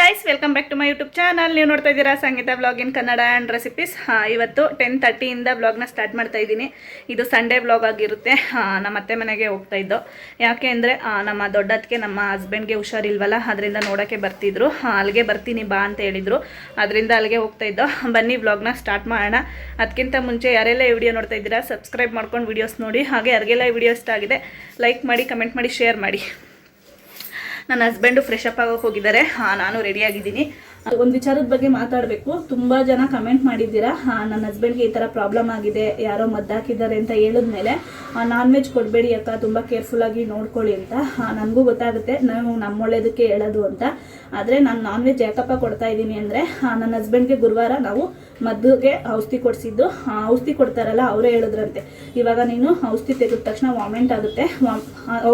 Guys welcome back to my YouTube channel. ನೀವು ನೋಡ್ತಾ ಇದ್ದೀರಾ Sangeetha vlog in Kannada and recipes. ಇವತ್ತು 10:30 ಇಂದ ವ್ಲಾಗ್ನ ಸ್ಟಾರ್ಟ್ ಮಾಡ್ತಾ ಇದ್ದೀನಿ. ಇದು ಸಂಡೇ ವ್ಲಾಗ್ ಆಗಿರುತ್ತೆ. ನಮ್ಮ ಅತ್ತೆ ಮನೆಗೆ ಹೋಗ್ತಾ ಇದ್ದೋ. ಯಾಕೆ ಅಂದರೆ ನಮ್ಮ ದೊಡ್ಡದಕ್ಕೆ ನಮ್ಮ ಹಸ್ಬೆಂಡ್ಗೆ ಹುಷಾರಿಲ್ವಲ್ಲ, ಅದರಿಂದ ನೋಡೋಕ್ಕೆ ಬರ್ತಿದ್ರು. ಅಲ್ಲಿಗೆ ಬರ್ತೀನಿ ಬಾ ಅಂತ ಹೇಳಿದರು, ಅದರಿಂದ ಅಲ್ಲಿಗೆ ಹೋಗ್ತಾ ಇದ್ದೋ. ಬನ್ನಿ ವ್ಲಾಗ್ನ ಸ್ಟಾರ್ಟ್ ಮಾಡೋಣ. ಅದಕ್ಕಿಂತ ಮುಂಚೆ ಯಾರೆಲ್ಲ ಈ ವಿಡಿಯೋ ನೋಡ್ತಾ ಇದ್ದೀರಾ ಸಬ್ಸ್ಕ್ರೈಬ್ ಮಾಡ್ಕೊಂಡು ವಿಡಿಯೋಸ್ ನೋಡಿ. ಹಾಗೆ ಯಾರಿಗೆಲ್ಲ ಈ ವಿಡಿಯೋ ಇಷ್ಟ ಆಗಿದೆ ಲೈಕ್ ಮಾಡಿ, ಕಮೆಂಟ್ ಮಾಡಿ, ಶೇರ್ ಮಾಡಿ. ನನ್ನ ಹಸ್ಬೆಂಡು ಫ್ರೆಶ್ ಅಪ್ ಆಗೋಕೆ ಹೋಗಿದ್ದಾರೆ. ನಾನು ರೆಡಿಯಾಗಿದ್ದೀನಿ. ಒಂದು ವಿಚಾರದ ಬಗ್ಗೆ ಮಾತಾಡಬೇಕು. ತುಂಬ ಜನ ಕಮೆಂಟ್ ಮಾಡಿದ್ದೀರಾ ನನ್ನ ಹಸ್ಬೆಂಡ್ಗೆ ಈ ಥರ ಪ್ರಾಬ್ಲಮ್ ಆಗಿದೆ, ಯಾರೋ ಮದ್ದಾಕಿದ್ದಾರೆ ಅಂತ ಹೇಳಿದ್ಮೇಲೆ ನಾನ್ ವೆಜ್ ಕೊಡಬೇಡಿ ಅಕ್ಕ, ತುಂಬ ಕೇರ್ಫುಲ್ಲಾಗಿ ನೋಡ್ಕೊಳ್ಳಿ ಅಂತ. ನನಗೂ ಗೊತ್ತಾಗುತ್ತೆ ನಾವು ನಮ್ಮ ಒಳ್ಳೇದಕ್ಕೆ ಹೇಳೋದು ಅಂತ. ಆದರೆ ನಾನು ನಾನ್ ವೆಜ್ ಯಾಕಪ್ಪ ಕೊಡ್ತಾ ಇದ್ದೀನಿ ಅಂದರೆ ನನ್ನ ಹಸ್ಬೆಂಡ್ಗೆ ಗುರುವಾರ ನಾವು ಮದ್ದುಗೆ ಔಷಧಿ ಕೊಡಿಸಿದ್ದು. ಔಷಧಿ ಕೊಡ್ತಾರಲ್ಲ ಅವರೇ ಹೇಳಿದ್ರಂತೆ, ಇವಾಗ ನೀನು ಔಷಧಿ ತೆಗೆದ ತಕ್ಷಣ ವಾಮೆಂಟ್ ಆಗುತ್ತೆ,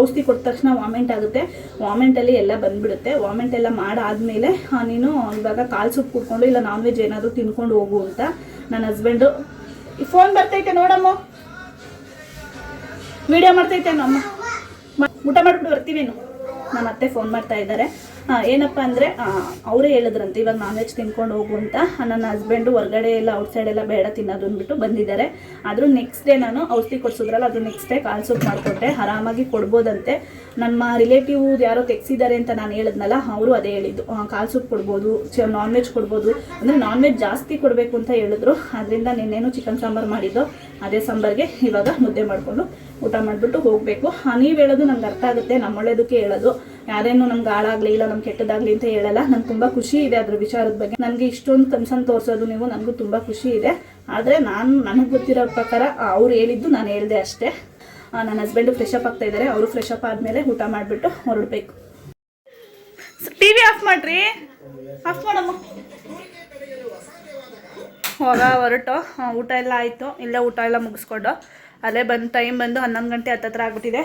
ಔಷಧಿ ಕೊಟ್ಟ ತಕ್ಷಣ ವಾಮೆಂಟ್ ಆಗುತ್ತೆ, ವಾಮೆಂಟಲ್ಲಿ ಎಲ್ಲ ಬಂದುಬಿಡುತ್ತೆ. ವಾಮೆಂಟ್ ಎಲ್ಲ ಮಾಡಾದ್ಮೇಲೆ ನೀನು ಇವಾಗ ಕಾಲು ಸೂಪ್ ಕುಡ್ಕೊಂಡು ಇಲ್ಲ ನಾನ್ ವೆಜ್ ಏನಾದರೂ ತಿನ್ಕೊಂಡು ಹೋಗು ಅಂತ. ನನ್ನ ಹಸ್ಬೆಂಡು ಫೋನ್ ಬರ್ತೈತೆ ನೋಡಮ್ಮ, ವಿಡಿಯೋ ಮಾಡ್ತೈತೆ ಅಮ್ಮ, ಊಟ ಮಾಡಿಬಿಟ್ಟು ಬರ್ತೀವೇನು. ನಮ್ಮ ಅತ್ತೆ ಫೋನ್ ಮಾಡ್ತಾ ಇದ್ದಾರೆ. ಏನಪ್ಪ ಅಂದರೆ ಅವರೇ ಹೇಳಿದ್ರಂತೆ ಇವಾಗ ನಾನ್ ವೆಜ್ ತಿನ್ಕೊಂಡು ಹೋಗು ಅಂತ. ನನ್ನ ಹಸ್ಬೆಂಡು ಹೊರಗಡೆ ಎಲ್ಲ ಔಟ್ಸೈಡ್ ಎಲ್ಲ ಬೇಡ ತಿನ್ನೋದು ಅಂದ್ಬಿಟ್ಟು ಬಂದಿದ್ದಾರೆ. ಆದರೂ ನೆಕ್ಸ್ಟ್ ಡೇ ನಾನು ಔಷಧಿ ಕೊಡಿಸಿದ್ರಲ್ಲ, ಅದು ನೆಕ್ಸ್ಟ್ ಡೇ ಕಾಲು ಸೂಪ್ ಮಾಡಿಕೊಟ್ಟೆ, ಆರಾಮಾಗಿ ಕೊಡ್ಬೋದಂತೆ. ನಮ್ಮ ರಿಲೇಟಿವ್ ಯಾರೋ ತೆಗ್ಸಿದ್ದಾರೆ ಅಂತ ನಾನು ಹೇಳಿದ್ನಲ್ಲ, ಅವರು ಅದೇ ಹೇಳಿದ್ದು, ಕಾಲು ಸೂಪ್ ಕೊಡ್ಬೋದು, ನಾನ್ ವೆಜ್ ಕೊಡ್ಬೋದು, ಅಂದರೆ ನಾನ್ ವೆಜ್ ಜಾಸ್ತಿ ಕೊಡಬೇಕು ಅಂತ ಹೇಳಿದ್ರು. ಅದರಿಂದ ನಿನ್ನೇನು ಚಿಕನ್ ಸಾಂಬಾರು ಮಾಡಿದ್ದು, ಅದೇ ಸಾಂಬಾರಿಗೆ ಇವಾಗ ಮುದ್ದೆ ಮಾಡಿಕೊಂಡು ಊಟ ಮಾಡಿಬಿಟ್ಟು ಹೋಗಬೇಕು. ನೀವು ಹೇಳೋದು ನನಗೆ ಅರ್ಥ ಆಗುತ್ತೆ, ನಮ್ಮ ಒಳ್ಳೇದಕ್ಕೆ ಹೇಳೋದು, ಯಾರೇನು ನಮ್ಗೆ ಹಾಳಾಗಲಿ ಇಲ್ಲ ನಮ್ಗೆ ಕೆಟ್ಟದಾಗಲಿ ಅಂತ ಹೇಳಲ್ಲ. ನಂಗೆ ತುಂಬ ಖುಷಿ ಇದೆ ಅದ್ರ ವಿಚಾರದ ಬಗ್ಗೆ. ನನಗೆ ಇಷ್ಟೊಂದು ಕನ್ಸನ್ ತೋರಿಸೋದು ನೀವು, ನನಗೂ ತುಂಬ ಖುಷಿ ಇದೆ. ಆದರೆ ನನಗೆ ಗೊತ್ತಿರೋ ಪ್ರಕಾರ ಅವ್ರು ಹೇಳಿದ್ದು ನಾನು ಹೇಳಿದೆ ಅಷ್ಟೇ. ನನ್ನ ಹಸ್ಬೆಂಡು ಫ್ರೆಶ್ ಅಪ್ ಆಗ್ತಾ ಇದ್ದಾರೆ. ಅವರು ಫ್ರೆಶ್ ಅಪ್ ಆದಮೇಲೆ ಊಟ ಮಾಡಿಬಿಟ್ಟು ಹೊರಡಬೇಕು. TV ಆಫ್ ಮಾಡಿರಿ, ಆಫ್ ಮಾಡಮ್ಮ. ಹೊರಟು ಊಟ ಎಲ್ಲ ಆಯಿತು. ಇಲ್ಲೇ ಊಟ ಎಲ್ಲ ಮುಗಿಸ್ಕೊಂಡು ಅಲ್ಲೇ ಬಂದು ಟೈಮ್ ಬಂದು 11 ಗಂಟೆ ಹತ್ತತ್ರ ಆಗ್ಬಿಟ್ಟಿದೆ.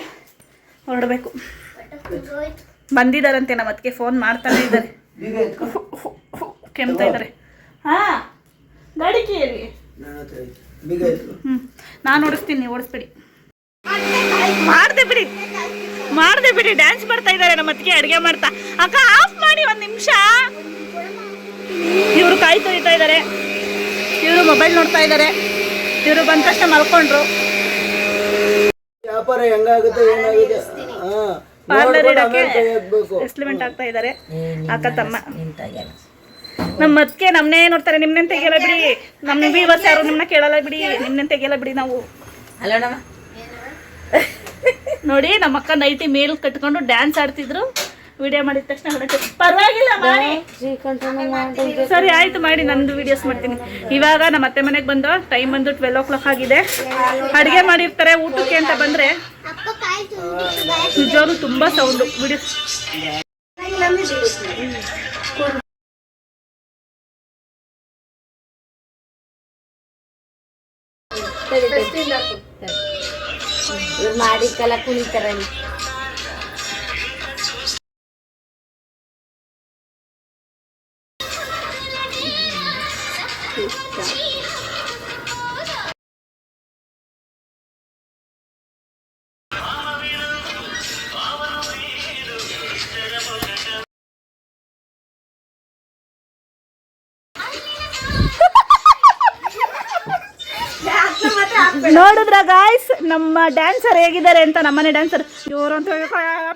ಹೊರಡಬೇಕು. ಬಂದಿದ್ದಾರಂತೆ ನಮ್ಮ ಅದಕ್ಕೆ ಫೋನ್ ಮಾಡ್ತಾನೆ ಇದ್ದಾರೆ, ಕೆಮ್ತಾ ಇದ್ದಾರೆ. ಗಾಡಿ ಕೀರಿ ನಾನು ಓಡಿಸ್ತೀನಿ, ನೀವು ಓಡಿಸ್ಬಿಡಿ. ಮಾಡ್ದೆ ಬಿಡಿ ಡ್ಯಾನ್ಸ್ ಮಾಡ್ತಾ ಇದ್ದಾರೆ ನಮ್ಮ ಅದಕ್ಕೆ ಅಡುಗೆ ಮಾಡ್ತಾ. ಅಕ್ಕ ಆಫ್ ಮಾಡಿ ಒಂದು ನಿಮಿಷ. ಇವರು ಕಾಯಿ ತೊಳಿತಾ ಇದ್ದಾರೆ, ಇವರು ಮೊಬೈಲ್ ನೋಡ್ತಾ ಇದ್ದಾರೆ. ಇವರು ಬಂದ ತಕ್ಷಣ ಮಲ್ಕೊಂಡ್ರು. ವ್ಯಾಪಾರ ಹೆಂಗಾಗುತ್ತೆ ಏನಾಗುತ್ತೆ, ಪಾರ್ಲರ್ ಇಡಕ್ಕೆ ಎಕ್ಸ್ಪೆರಿಮೆಂಟ್ ಆಗ್ತಾ ಇದ್ದಾರೆ ಅಕ್ಕ ತಮ್ಮ. ನಮ್ಮ ಅದಕ್ಕೆ ನಮ್ಮನ್ನೇ ನೋಡ್ತಾರೆ, ನಿಮ್ಮನ್ನೇ ತೆಗಿಯಲ್ಲ ಬಿಡಿ. ನಮ್ಮ ವ್ಯೂವರ್ಸ್ ಯಾರು ನಿಮ್ಮನ್ನ ಕೇಳಲ್ಲ ಬಿಡಿ, ನಿಮ್ಮನ್ನೇ ತೆಗಿಯಲ್ಲ ಬಿಡಿ ನಾವು. ನೋಡಿ ನಮ್ಮ ಅಕ್ಕ ನೈಟಿ ಮೇಲ್ ಕಟ್ಕೊಂಡು ಡ್ಯಾನ್ಸ್ ಆಡ್ತಿದ್ರು. ವಿಡಿಯೋ ಮಾಡಿದ ತಕ್ಷಣ ಹೊರಟು. ಪರವಾಗಿಲ್ಲ ಮಾಡಿ, ಸರಿ ಆಯ್ತು ಮಾಡಿ, ನಂದು ವಿಡಿಯೋಸ್ ಮಾಡ್ತೀನಿ. ಇವಾಗ ನಮ್ಮ ಅತ್ತೆ ಮನೆಗೆ ಬಂದು ಟೈಮ್ ಬಂದು 12 o'clock ಆಗಿದೆ. ಅಡುಗೆ ಮಾಡಿರ್ತಾರೆ ಊಟಕ್ಕೆ ಅಂತ ಬಂದರೆ ನಿಜವಾಗ್ಲೂ ತುಂಬ ಸೌಂಡು. ವಿಡಿಯೋ ಮಾಡಿದ್ದೆಲ್ಲ ಕುಣಿತಾರೆ. ನೋಡಿದ್ರ ಗಾಯ್ಸ್ ನಮ್ಮ ಡ್ಯಾನ್ಸರ್ ಹೇಗಿದ್ದಾರೆ ಅಂತ. ನಮ್ಮನೆ ಡ್ಯಾನ್ಸರ್ ಇವರು ಅಂತ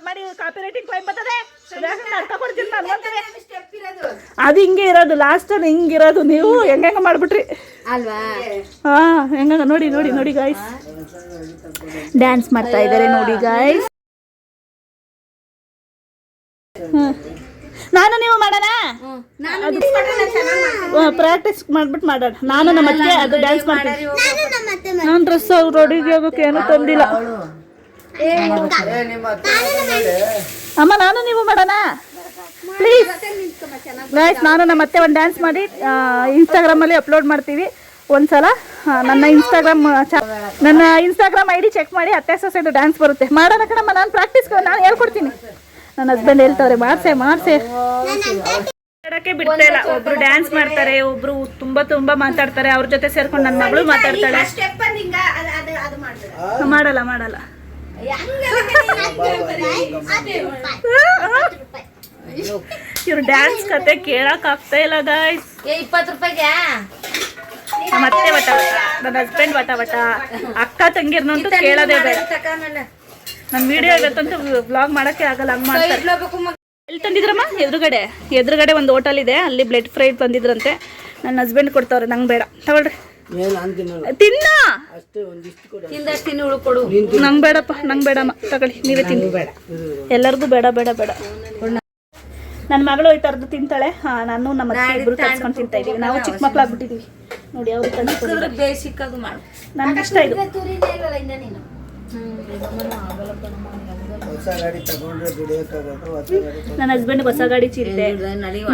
ಮಾಡಿ ಕಾಪಿ ರೈಟಿಂಗ್ ಕ್ಲೈಮ್ ಬರ್ತದೆ. ಅದು ಹಿಂಗೆ ಇರೋದು, ಲಾಸ್ಟ್ ಅಲ್ಲಿ ಹಿಂಗಿರೋದು. ನೀವು ಹೆಂಗ ಮಾಡ್ಬಿಟ್ರಿ ಅಲ್ವಾ? ಹೆಂಗ ನೋಡಿ ನೋಡಿ ನೋಡಿ ಗಾಯ್ಸ್, ಡ್ಯಾನ್ಸ್ ಮಾಡ್ತಾ ಇದ್ದಾರೆ ನೋಡಿ ಗಾಯ್ಸ್. ನಾನು ನೀವು ಮಾಡೋಣ, ಪ್ರಾಕ್ಟೀಸ್ ಮಾಡ್ಬಿಟ್ಟು ಮಾಡೋಣ. ನಾನು ನಮ್ಮ ಅತ್ತೆ ಅದು ಡ್ಯಾನ್ಸ್ ಮಾಡ್ತೀನಿ. ನಾನು ಡ್ರೆಸ್ ರೆಡಿಗೆ ಹೋಗೋಕೆ ಏನೂ ತಂದಿಲ್ಲ ಅಮ್ಮ. ನಾನು ನೀವು ಮಾಡೋಣ ಪ್ಲೀಸ್ ಗೈಸ್. ನಾನು ನಮ್ಮ ಅತ್ತೆ ಒಂದು ಡ್ಯಾನ್ಸ್ ಮಾಡಿ ಇನ್ಸ್ಟಾಗ್ರಾಮಲ್ಲಿ ಅಪ್ಲೋಡ್ ಮಾಡ್ತೀವಿ ಒಂದ್ಸಲ. ನನ್ನ ಇನ್ಸ್ಟಾಗ್ರಾಮ್ ID ಚೆಕ್ ಮಾಡಿ, ಅತ್ತೆ ಸೊಸೆದು ಡ್ಯಾನ್ಸ್ ಬರುತ್ತೆ. ಮಾಡೋಣ ಕಣಮ್ಮ, ನಾನು ಪ್ರಾಕ್ಟೀಸ್ ನಾನು ಹೇಳ್ಕೊಡ್ತೀನಿ. ನನ್ನ ಹಸ್ಬೆಂಡ್ ಹೇಳ್ತಾರೆ ಮಾಡ್ಸೆ ಮಾಡಕ್ಕೆ ಬಿಡ್ತಾ ಇಲ್ಲ. ಒಬ್ರು ಡ್ಯಾನ್ಸ್ ಮಾಡ್ತಾರೆ, ಒಬ್ರು ತುಂಬಾ ಮಾತಾಡ್ತಾರೆ. ಅವ್ರ ಜೊತೆ ಸೇರ್ಕೊಂಡು ನನ್ನ ಮಗಳು ಮಾತಾಡ್ತಾಳೆ. ಮಾಡಲ್ಲ ಇವ್ರು ಡ್ಯಾನ್ಸ್ ಕತೆ ಕೇಳಕ್ ಆಗ್ತಾ ಇಲ್ಲ ಗಾಯ್ಸ್. 20 ರೂಪಾಯಿಗೆ ನಮ್ಮ ಅತ್ತೆ ವಟ ವಟ, ನನ್ನ ಹಸ್ಬೆಂಡ್ ವಟ ವಟ, ಅಕ್ಕ ತಂಗಿರ್ನಂತೂ ಕೇಳೋದೇ ಬೇಡ. ನನ್ನ ವಿಡಿಯೋ ಇವತ್ತಂತೂ ವ್ಲಾಗ್ ಮಾಡಕ್ಕೆ ಆಗಲ್ಲ, ಹಂಗ್ ಮಾಡ್ತಾರೆ. ಎಲ್ಲಿ ತಂದಿದ್ರಮ್ಮ? ಎದುರುಗಡೆ ಒಂದು ಹೋಟೆಲ್ ಇದೆ, ಅಲ್ಲಿ ಬ್ಲೆಡ್ ಫ್ರೈ ತಂದಿದ್ರಂತೆ. ನನ್ನ ಹಸ್ಬೆಂಡ್ ಕೊಡ್ತಾವ್ರೆ, ನಂಗೆ ಬೇಡ. ತಗೊಳ್ರಿ ತಿನ್ನ, ನಂಗೆ ಬೇಡಪ್ಪ, ನಂಗೆ ಬೇಡಮ್ಮ, ತಗೊಳ್ಳಿ ನೀವೇ ತಿನ್ನಿ. ಎಲ್ಲರಿಗೂ ಬೇಡ ಬೇಡ ಬೇಡ. ನನ್ನ ಮಗಳು ಈ ಥರದ್ದು ತಿಂತಾಳೆ. ನಾನು ನಮ್ಮ ಅತ್ತೆ ಇಬ್ರು ತರ್ಸ್ಕೊಂಡು ತಿಂತಾ ಇದೀವಿ. ನಾವು ಚಿಕ್ಕ ಮಕ್ಳು ಆಗ್ಬಿಟ್ಟಿದೀವಿ ನೋಡಿ. ಅವ್ರು ತಂದು ಬೇಸಿಕ್ ಅದು ಮಾಡು, ನನ್ಗೆ ಇಷ್ಟ ಇದು. ನನ್ನ ಹಸ್ಬೆಂಡ್ ಹೊಸ ಗಾಡಿ ಚಿಂತೆ,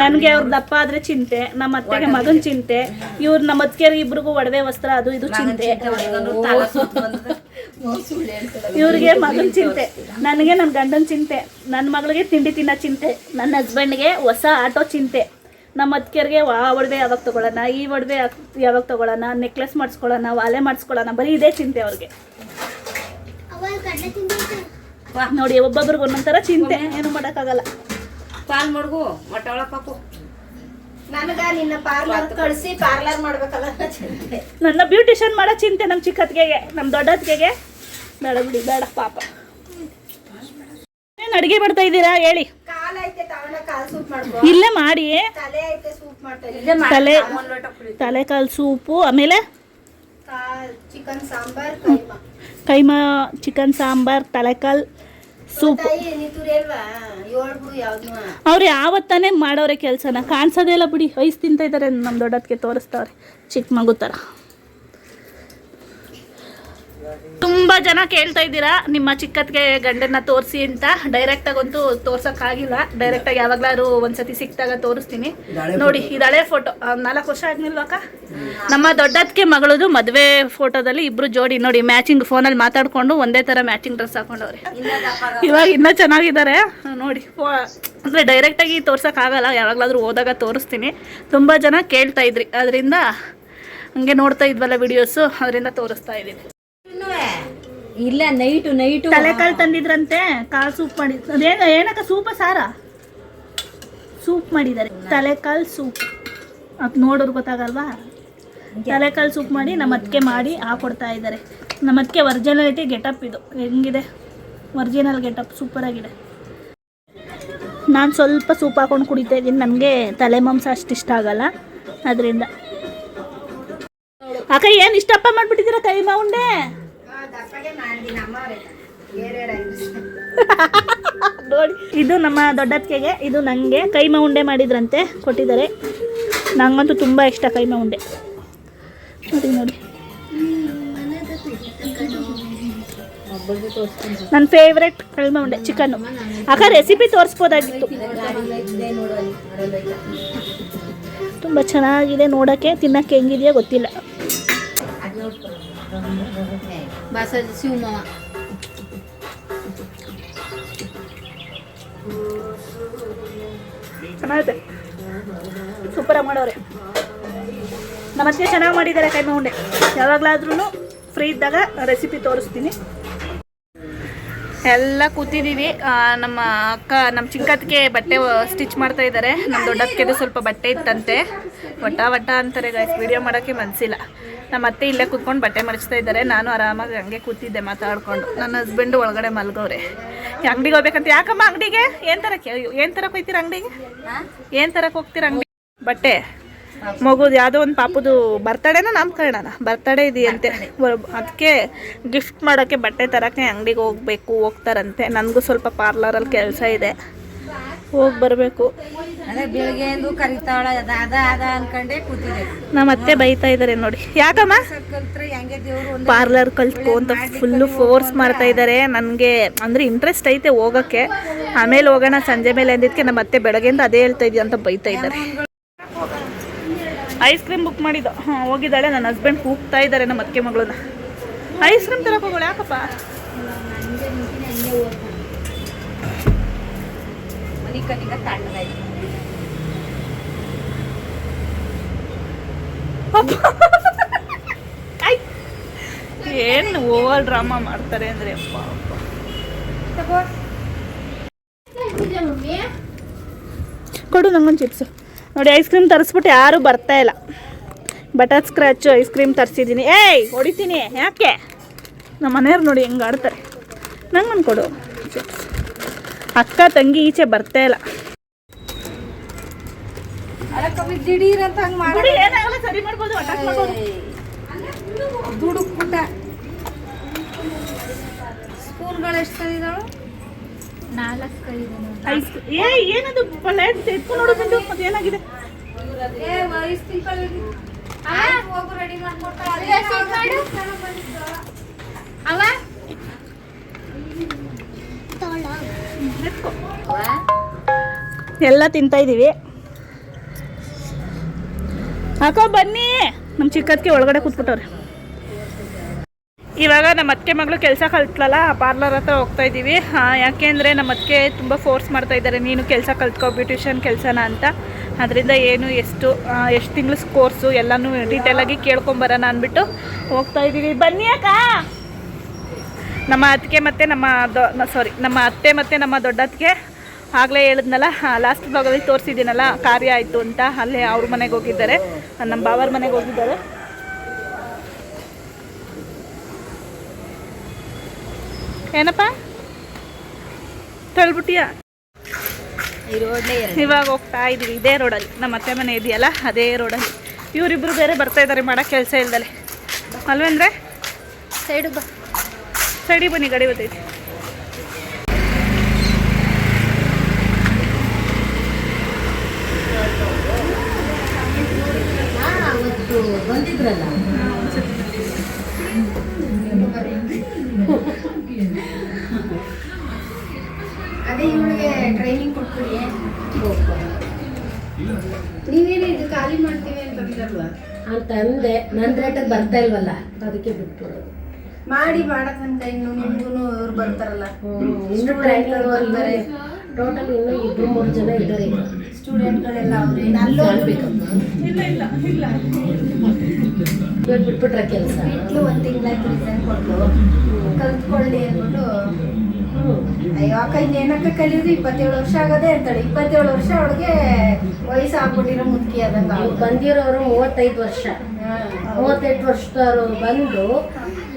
ನನ್ಗೆ ಅವ್ರ ದಪ್ಪ ಆದ್ರೆ ಚಿಂತೆ, ನಮ್ಮ ಅತ್ತೆಗೆ ಮಗನ್ ಚಿಂತೆ, ಇವ್ರು ನಮ್ಮ ಅತ್ತಿಗೆ ಇಬ್ರಿಗೂ ಒಡವೆ ವಸ್ತ್ರ ಅದು ಇದು ಚಿಂತೆ, ಇವ್ರಿಗೆ ಮಗನ್ ಚಿಂತೆ, ನನಗೆ ನನ್ನ ಗಂಡನ್ ಚಿಂತೆ, ನನ್ನ ಮಗಳಿಗೆ ತಿಂಡಿ ತಿನ್ನೋ ಚಿಂತೆ, ನನ್ನ ಹಸ್ಬೆಂಡ್ಗೆ ಹೊಸ ಆಟೋ ಚಿಂತೆ, ನಮ್ಮ ಅತ್ತಿಗೆರ್ಗೆ ಆ ಒಡವೆ ಯಾವಾಗ ತಗೊಳ್ಳೋಣ, ಈ ಒಡವೆ ಯಾವಾಗ ತಗೊಳ್ಳೋಣ, ನೆಕ್ಲೆಸ್ ಮಾಡಿಸ್ಕೊಳ್ಳೋಣ, ವಾಲೆ ಮಾಡಿಸ್ಕೊಳ್ಳೋಣ, ಬರೀ ಇದೇ ಚಿಂತೆ ಅವ್ರಿಗೆ ನೋಡಿ. ಒಬ್ಬೊಬ್ರಿಗೆ ಒಂದೊಂಥರ ಚಿಂತೆ, ಏನು ಮಾಡೋಕ್ಕಾಗಲ್ಲ. ಪಾಲ್ ಮಡ್ಗು ಮೊಟ್ಟೆ ಒಳಗೆ ಪಾಪು. ನನಗ ನಿನ್ನ ಪಾರ್ಲರ್ ಕಳಿಸಿ ಪಾರ್ಲರ್ ಮಾಡ್ಬೇಕಲ್ಲ ಚಿಂತೆ. ನನ್ನ ಬ್ಯೂಟಿಷಿಯನ್ ಮಾಡೋ ಚಿಂತೆ ನಮ್ಮ ಚಿಕ್ಕ ಅತ್ತಿಗೆಗೆ, ನಮ್ಮ ದೊಡ್ಡ ಅತ್ತಿಗೆಗೆ ಬೇಡ ಬಿಡಿ, ಬೇಡ ಪಾಪ. ಏನು ಅಡುಗೆ ಮಾಡ್ತಾ ಇದ್ದೀರಾ ಹೇಳಿ? ಕಾಲ್ ಐತೆ ತಗೊಂಡ ಕಾಲ್ ಸೂಪ್ ಮಾಡ್ಕೋ. ಇಲ್ಲೇ ಮಾಡಿ. ತಲೆ ಐತೆ ಸೂಪ್ ಮಾಡ್ತಾ ಇದ್ದೀನಿ. ತಲೆಕಾಲು ಸೂಪು, ಆಮೇಲೆ ಚಿಕನ್ ಸಾಂಬಾರ್, ಕೈಮಾ ಚಿಕನ್ ಸಾಂಬಾರ್, ತಲೆಕಾಲು ಸೂಪ್. ಅವ್ರು ಯಾವತ್ತಾನೆ ಮಾಡೋರೆ ಕೆಲಸನ, ಕಾಣಿಸೋದೇ ಇಲ್ಲ ಬಿಡಿ. ಐಸ್ ತಿಂತ ಇದ್ದಾರೆ, ನಮ್ಮ ದೊಡ್ಡದಕ್ಕೆ ತೋರಿಸ್ತಾವ್ರೆ ಚಿಕ್ಕ ಮಗು ಥರ. ತುಂಬ ಜನ ಕೇಳ್ತಾ ಇದ್ದೀರಾ ನಿಮ್ಮ ಚಿಕ್ಕತ್ತಿಗೆ ಗಂಡನ್ನ ತೋರಿಸಿ ಅಂತ. ಡೈರೆಕ್ಟಾಗಂತೂ ತೋರ್ಸೋಕ್ಕಾಗಿಲ್ಲ. ಡೈರೆಕ್ಟಾಗಿ ಯಾವಾಗಲಾದ್ರು ಒಂದ್ಸತಿ ಸಿಕ್ತಾಗ ತೋರಿಸ್ತೀನಿ ನೋಡಿ. ಇದು ಹಳೆ ಫೋಟೋ, 4 ವರ್ಷ ಆದ್ಮೇಲ್ವಾಕ ನಮ್ಮ ದೊಡ್ಡದಕ್ಕೆ ಮಗಳದು ಮದುವೆ ಫೋಟೋದಲ್ಲಿ ಇಬ್ರು ಜೋಡಿ ನೋಡಿ, ಮ್ಯಾಚಿಂಗ್ ಫೋನಲ್ಲಿ ಮಾತಾಡ್ಕೊಂಡು ಒಂದೇ ಥರ ಮ್ಯಾಚಿಂಗ್ ಡ್ರೆಸ್ ಹಾಕೊಂಡವ್ರೆ. ಇವಾಗ ಇನ್ನೂ ಚೆನ್ನಾಗಿದ್ದಾರೆ ನೋಡಿ. ಅಂದರೆ ಡೈರೆಕ್ಟಾಗಿ ತೋರ್ಸೋಕ್ಕಾಗಲ್ಲ, ಯಾವಾಗಲಾದ್ರೂ ಹೋದಾಗ ತೋರಿಸ್ತೀನಿ. ತುಂಬ ಜನ ಕೇಳ್ತಾ ಇದ್ರಿ, ಅದರಿಂದ ಹಂಗೆ ನೋಡ್ತಾ ಇದ್ವಲ್ಲ ವಿಡಿಯೋಸು, ಅದರಿಂದ ತೋರಿಸ್ತಾ ಇದ್ದೀನಿ. ಇಲ್ಲ ನೈಟು ತಲೆಕಾಲು ತಂದಿದ್ರಂತೆ, ಕಾಲು ಸೂಪ್ ಮಾಡಿ. ಅದೇನು ಏನಕ್ಕ ಸೂಪ ಸಾರ ಸೂಪ್ ಮಾಡಿದ್ದಾರೆ, ತಲೆಕಾಲು ಸೂಪ್. ಅದು ನೋಡೋರು ಗೊತ್ತಾಗಲ್ವಾ? ತಲೆಕಾಲು ಸೂಪ್ ಮಾಡಿ ನಮ್ಮ ಅತ್ತಿಗೆ ಮಾಡಿ ಹಾಕೊಡ್ತಾ ಇದ್ದಾರೆ. ನಮ್ಮ ಅತ್ತಿಗೆ ಒರಿಜಿನಾಲಿಟಿ ಗೆಟಪ್ ಇದು. ಹೆಂಗಿದೆ ಒರಿಜಿನಲ್ ಗೆಟಪ್? ಸೂಪರಾಗಿದೆ. ನಾನು ಸ್ವಲ್ಪ ಸೂಪ್ ಹಾಕೊಂಡು ಕುಡಿತಾ ಇದ್ದೀನಿ, ನನಗೆ ತಲೆ ಮಾಂಸ ಅಷ್ಟು ಇಷ್ಟ ಆಗಲ್ಲ, ಅದರಿಂದ. ಅಕ್ಕ ಏನು ಇಷ್ಟಪ್ಪ ಮಾಡಿಬಿಟ್ಟಿದ್ದೀರಾ ಕೈಮಾ ಉಂಡೆ? ನೋಡಿ, ಇದು ನಮ್ಮ ದೊಡ್ಡತ್ತಿಗೆಗೆ, ಇದು ನನಗೆ ಕೈಮಾ ಉಂಡೆ ಮಾಡಿದ್ರಂತೆ, ಕೊಟ್ಟಿದ್ದಾರೆ. ನಂಗಂತೂ ತುಂಬ ಇಷ್ಟ ಕೈಮಾ ಉಂಡೆ. ನೋಡಿ ನೋಡಿ, ನನ್ನ ಫೇವ್ರೆಟ್ ಕೈಮಾ ಉಂಡೆ ಚಿಕನ್ನು. ಅಕ್ಕ ರೆಸಿಪಿ ತೋರಿಸ್ಬೋದಾಗಿತ್ತು. ತುಂಬ ಚೆನ್ನಾಗಿದೆ ನೋಡೋಕ್ಕೆ, ತಿನ್ನೋಕ್ಕೆ ಹೆಂಗಿದೆಯೋ ಗೊತ್ತಿಲ್ಲ. ಚೆನ್ನಾಗಿದೆ, ಸೂಪರಾಗಿ ಮಾಡೋರೆ. ನಮ್ಮ ಅತ್ತೆ ಚೆನ್ನಾಗಿ ಮಾಡಿದ್ದಾರೆ ಕೈಮಾ ಉಂಡೆ. ಯಾವಾಗಲಾದ್ರೂ ಫ್ರೀ ಇದ್ದಾಗ ರೆಸಿಪಿ ತೋರಿಸ್ತೀನಿ. ಎಲ್ಲ ಕೂತಿದ್ದೀವಿ. ನಮ್ಮ ಅಕ್ಕ, ನಮ್ಮ ಚಿಕ್ಕತ್ತಿಗೆ ಬಟ್ಟೆ ಸ್ಟಿಚ್ ಮಾಡ್ತಾ ಇದ್ದಾರೆ. ನಮ್ಮ ದೊಡ್ಡತ್ತಿಗೆದು ಸ್ವಲ್ಪ ಬಟ್ಟೆ ಇತ್ತಂತೆ, ವಟ ವಟ ಅಂತಾರೆ ಗಾಯ್ಸ್, ವಿಡಿಯೋ ಮಾಡೋಕ್ಕೆ ಮನಸ್ಸಿಲ್ಲ. ನಮ್ಮ ಅತ್ತೆ ಇಲ್ಲೇ ಕೂತ್ಕೊಂಡು ಬಟ್ಟೆ ಮಡಿಸ್ತಾ ಇದ್ದಾರೆ. ನಾನು ಆರಾಮಾಗಿ ಹಂಗೆ ಕೂತಿದ್ದೆ ಮಾತಾಡ್ಕೊಂಡು. ನನ್ನ ಹಸ್ಬೆಂಡು ಒಳಗಡೆ ಮಲ್ಗವ್ರೆ. ಅಂಗಡಿಗೆ ಹೋಗ್ಬೇಕಂತ. ಯಾಕಮ್ಮ ಅಂಗಡಿಗೆ? ಏನು ತರಕ್ಕೆ ಹೋಗ್ತೀರ ಅಂಗಡಿಗೆ? ಏನು ತರಕ್ಕೆ ಹೋಗ್ತೀರ ಅಂಗಡಿ? ಬಟ್ಟೆ ಮಗುದು ಯಾವುದೋ ಒಂದು ಪಾಪುದು ಬರ್ತಡೇನ ನಾಮಕರಣನ ಬರ್ತಡೇ ಇದೆಯಂತೆ, ಅದಕ್ಕೆ ಗಿಫ್ಟ್ ಮಾಡೋಕ್ಕೆ ಬಟ್ಟೆ ತರೋಕ್ಕೆ ಅಂಗಡಿಗೆ ಹೋಗ್ತಾರಂತೆ. ನನಗೂ ಸ್ವಲ್ಪ ಪಾರ್ಲರಲ್ಲಿ ಕೆಲಸ ಇದೆ, ಹೋಗಿ ಬರಬೇಕು. ಬೆಳಿಗ್ಗೆ ಕರಿತಾಳ ಅನ್ಕೊಂಡೆ ಕೂತಿದ್ದೆ. ನಮ್ಮ ಅತ್ತೆ ಬೈತಾ ಇದ್ದಾರೆ ನೋಡಿ. ಯಾಕಮ್ಮ? ಪಾರ್ಲರ್ ಕಲ್ತ್ಕೊ ಅಂತ ಫುಲ್ಲು ಫೋರ್ಸ್ ಮಾಡ್ತಾ ಇದ್ದಾರೆ ನನಗೆ. ಅಂದರೆ ಇಂಟ್ರೆಸ್ಟ್ ಐತೆ ಹೋಗೋಕ್ಕೆ, ಆಮೇಲೆ ಹೋಗೋಣ ಸಂಜೆ ಮೇಲೆ ಅಂದಿದ್ದಕ್ಕೆ ನಮ್ಮ ಅತ್ತೆ ಬೆಳಗ್ಗೆಯಿಂದ ಅದೇ ಹೇಳ್ತಾ ಇದೆಯಾ ಅಂತ ಬೈತಾ ಇದ್ದಾರೆ. ಐಸ್ ಕ್ರೀಮ್ ಬುಕ್ ಮಾಡಿದ್ದು, ಹೋಗಿದ್ದಾಳೆ. ನನ್ನ ಹಸ್ಬೆಂಡ್ ಕೂಗ್ತಾ ಇದ್ದಾರೆ ನಮ್ಮ ಅತ್ತೆ ಮಗಳನ್ನ. ಐಸ್ ಕ್ರೀಮ್ ತರಕ್ಕೆ ಹೋಗೋಣ. ಯಾಕಪ್ಪ? ಏನು ಓವರ್ ಡ್ರಾಮಾ ಮಾಡ್ತಾರೆ ಅಂದರೆ ಅಪ್ಪ ಕೊಡು ನಂಗೊಂದು ಚಿಪ್ಸು. ನೋಡಿ ಐಸ್ ಕ್ರೀಮ್ ತರಿಸ್ಬಿಟ್ಟು ಯಾರೂ ಬರ್ತಾ ಇಲ್ಲ. ಬಟರ್ ಸ್ಕ್ರ್ಯಾಚು ಐಸ್ ಕ್ರೀಮ್ ತರಿಸಿದ್ದೀನಿ. ಏಯ್ ಹೊಡಿತೀನಿ ಯಾಕೆ? ನಮ್ಮ ಮನೆಯವ್ರು ನೋಡಿ ಹೆಂಗೆ ಆಡ್ತಾರೆ. ನಂಗೊಂದು ಕೊಡು ಚಿಪ್ಸ್. ಅಕ್ಕ ತಂಗಿ ಈಚೆ ಬರ್ತಾ ಇಲ್ಲ. ದಿಢೀರ್ ಅಂತ ಹಂಗೆ ಮಾಡಿ ಬಿಡಿ, ಏನಾಗಲ್ಲ, ಸರಿ ಮಾಡ್ಬೋದು, ಅಟ್ಯಾಕ್ ಮಾಡ್ಬೋದು. ದುಡುಕ್ಬಿಟ್ಟ. ಸ್ಪೂನ್ಗಳು ಎಷ್ಟು ತಂದಿದ್ದಾಳು? 4-5. ಐಸ್ ಏನದು ಪ್ಲೇಟ್ ಎತ್ಕೊಂಡು ನೋಡೋದು ಅದು ಏನಾಗಿದೆ? ಎಲ್ಲ ತಿಂತಾ ಇದೀವಿ. ಅಕ್ಕ ಬನ್ನಿ, ನಮ್ಮ ಚಿಕ್ಕದಕ್ಕೆ ಒಳಗಡೆ ಕೂತ್ಬಿಟ್ಟವ್ರೆ. ಇವಾಗ ನಮ್ಮ ಅತ್ತೆ ಮಗಳು ಕೆಲಸ ಕಲ್ತ್ಲಲ್ಲ, ಪಾರ್ಲರ್ ಹತ್ರ ಹೋಗ್ತಾ ಇದ್ದೀವಿ. ಯಾಕೆಂದರೆ ನಮ್ಮ ಅತ್ತೆ ತುಂಬ ಫೋರ್ಸ್ ಮಾಡ್ತಾ ಇದ್ದಾರೆ, ನೀನು ಕೆಲಸ ಕಲ್ತ್ಕೋ ಬ್ಯೂಟಿಷಿಯನ್ ಕೆಲಸನ ಅಂತ. ಅದರಿಂದ ಏನು ಎಷ್ಟು ತಿಂಗಳು ಕೋರ್ಸು ಎಲ್ಲನೂ ಡೀಟೇಲಾಗಿ ಕೇಳ್ಕೊಂಬರೋಣ ಅಂದ್ಬಿಟ್ಟು ಹೋಗ್ತಾ ಇದ್ದೀವಿ. ಬನ್ನಿ ಅಕ್ಕ. ನಮ್ಮ ಅತ್ತಿಗೆ ಮತ್ತು ನಮ್ಮ ಅತ್ತೆ ಮತ್ತು ನಮ್ಮ ದೊಡ್ಡತ್ತಿಗೆ ಆಗಲೇ ಹೇಳಿದ್ನಲ್ಲ, ಲಾಸ್ಟ್ ಬ್ಲಾಗಲ್ಲಿ ತೋರಿಸಿದ್ದೀನಲ್ಲ, ಕಾರ್ಯ ಆಯಿತು ಅಂತ. ಅಲ್ಲೇ ಅವ್ರ ಮನೆಗೆ ಹೋಗಿದ್ದಾರೆ, ನಮ್ಮ ಬಾವರ ಮನೆಗೆ ಹೋಗಿದ್ದಾರೆ. ಏನಪ್ಪ ತಳ್ಬಿಟ್ಟಿಯಾ? ಇವಾಗ ಹೋಗ್ತಾ ಇದೀವಿ ಇದೇ ರೋಡಲ್ಲಿ. ನಮ್ಮ ಅತ್ತೆ ಮನೆ ಇದೆಯಲ್ಲ ಅದೇ ರೋಡಲ್ಲಿ. ಇವರಿಬ್ಬರು ಬೇರೆ ಬರ್ತಾ ಇದ್ದಾರೆ ಮಾಡೋಕ್ಕೆ ಕೆಲಸ ಇಲ್ದಲೆ ಅಲ್ವೇಂದ್ರೆ. ಸೈಡಿಗೆ ಬನ್ನಿ, ಗಾಡಿ ಬರ್ತೈತಿ. ಬಂದಿದ್ರಲ್ಲ ಅದೇ ಇವಳಿಗೆ ಟ್ರೈನಿಂಗ್ ಕೊಟ್ಬಿಡಿ. ನೀವೇನು ಇದು ಖಾಲಿ ಮಾಡ್ತೀವಿ ಅಂತಂದ್ರಲ್ವಾ ಅಂತಂದೆ. ನನ್ನ ರೇಟಿಗೆ ಬರ್ತಾ ಇಲ್ವಲ್ಲ, ಅದಕ್ಕೆ ಬಿಟ್ಟು ಮಾಡಿ ಮಾಡಕ್ ನನ್ನ ಕೈ ನಿಮ್ಗೂ ಅವ್ರು ಬರ್ತಾರಲ್ಲ. ಇನ್ನು ಟ್ರೈನಿಂಗ್ ಬರ್ತಾರೆ. ಟೋಟಲ್ ಇನ್ನು 2-3 ಜನ ಇದ್ದಾರೆ ಸ್ಟೂಡೆಂಟ್ಗಳೆಲ್ಲ. ಇವಾಗ ಬಿಟ್ಬಿಟ್ರೆ ಕೆಲಸ ಬಿಟ್ಟು 1 ತಿಂಗಳಾಗಿ ರಿಸೈನ್ ಕೊಟ್ಟು ಕಲ್ತ್ಕೊಳ್ಳಿ ಅಂದ್ಬಿಟ್ಟು. ಅಯ್ಯೋ ಅಕ್ಕ ಇನ್ನೇನಕ್ಕ ಕಲಿಯೋದು, 27 ವರ್ಷ ಆಗೋದೇ ಅಂತಾಳೆ. 27 ವರ್ಷ ಅವಳಿಗೆ ವಯಸ್ಸು ಆಗ್ಬಿಟ್ಟಿರೋ ಮುದುಕಿ ಆದಂಗ. ಬಂದಿರೋರು 35 ವರ್ಷ. 38 ವರ್ಷದವರು ಬಂದು